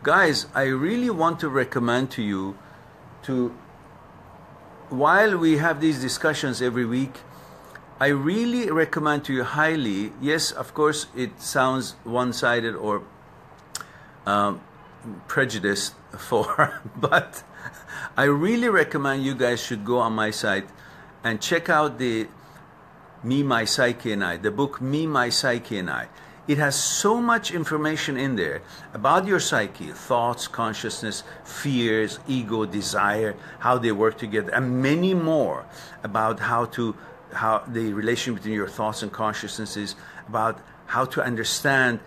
Guys, I really want to recommend to you to, while we have these discussions every week, I really recommend to you highly, yes, of course, it sounds one-sided or prejudiced for, but I really recommend you guys should go on my site and check out the Me, My Psyche and I, the book Me, My Psyche and I. It has so much information in there about your psyche, thoughts, consciousness, fears, ego, desire, how they work together, and many more about how the relation between your thoughts and consciousness is, about how to understand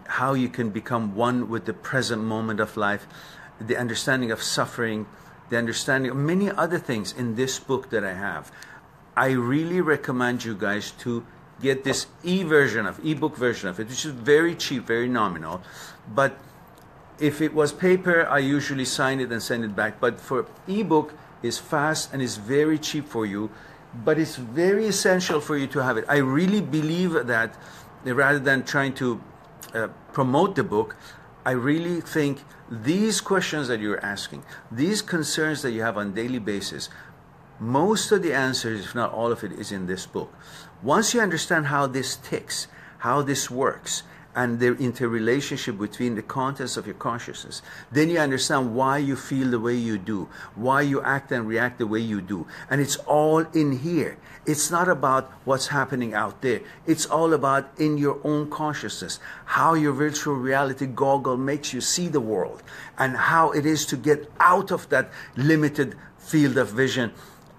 how you can become one with the present moment of life, the understanding of suffering, the understanding of many other things in this book that I have. I really recommend you guys to get this ebook version of it, which is very cheap, very nominal. But if it was paper, I usually sign it and send it back. But for ebook, it's fast and it's very cheap for you. But it's very essential for you to have it. I really believe that rather than trying to promote the book, I really think these questions that you're asking, these concerns that you have on a daily basis, most of the answers, if not all of it, is in this book. Once you understand how this ticks, how this works, and the interrelationship between the contents of your consciousness, then you understand why you feel the way you do, why you act and react the way you do. And it's all in here. It's not about what's happening out there. It's all about in your own consciousness, how your virtual reality goggle makes you see the world, and how it is to get out of that limited field of vision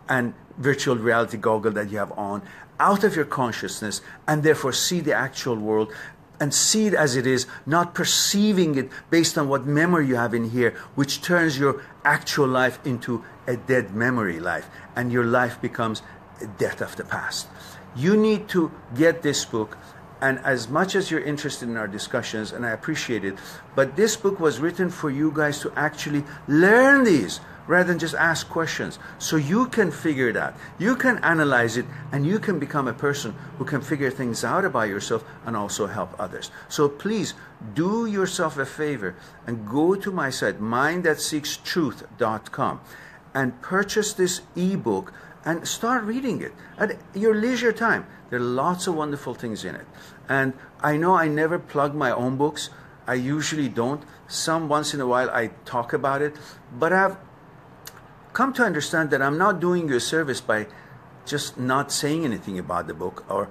and virtual reality goggle that you have on, out of your consciousness, and therefore see the actual world and see it as it is, not perceiving it based on what memory you have in here, which turns your actual life into a dead memory life, and your life becomes a death of the past. You need to get this book, and as much as you're interested in our discussions, and I appreciate it, but this book was written for you guys to actually learn these, rather than just ask questions, so you can figure it out, you can analyze it, and you can become a person who can figure things out about yourself and also help others. So please do yourself a favor and go to my site, mindthatseekstruth.com, and purchase this ebook and start reading it at your leisure time. There are lots of wonderful things in it. And I know I never plug my own books. I usually don't. Some once in a while I talk about it, but I've come to understand that I'm not doing you a service by just not saying anything about the book or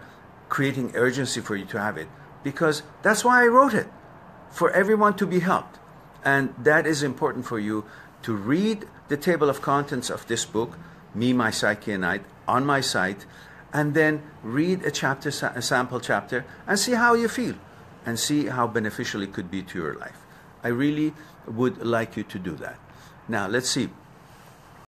creating urgency for you to have it, because that's why I wrote it, for everyone to be helped. And that is important for you to read the table of contents of this book, Me, My Psyche and I, on my site, and then read a chapter, a sample chapter, and see how you feel and see how beneficial it could be to your life. I really would like you to do that. Now, let's see.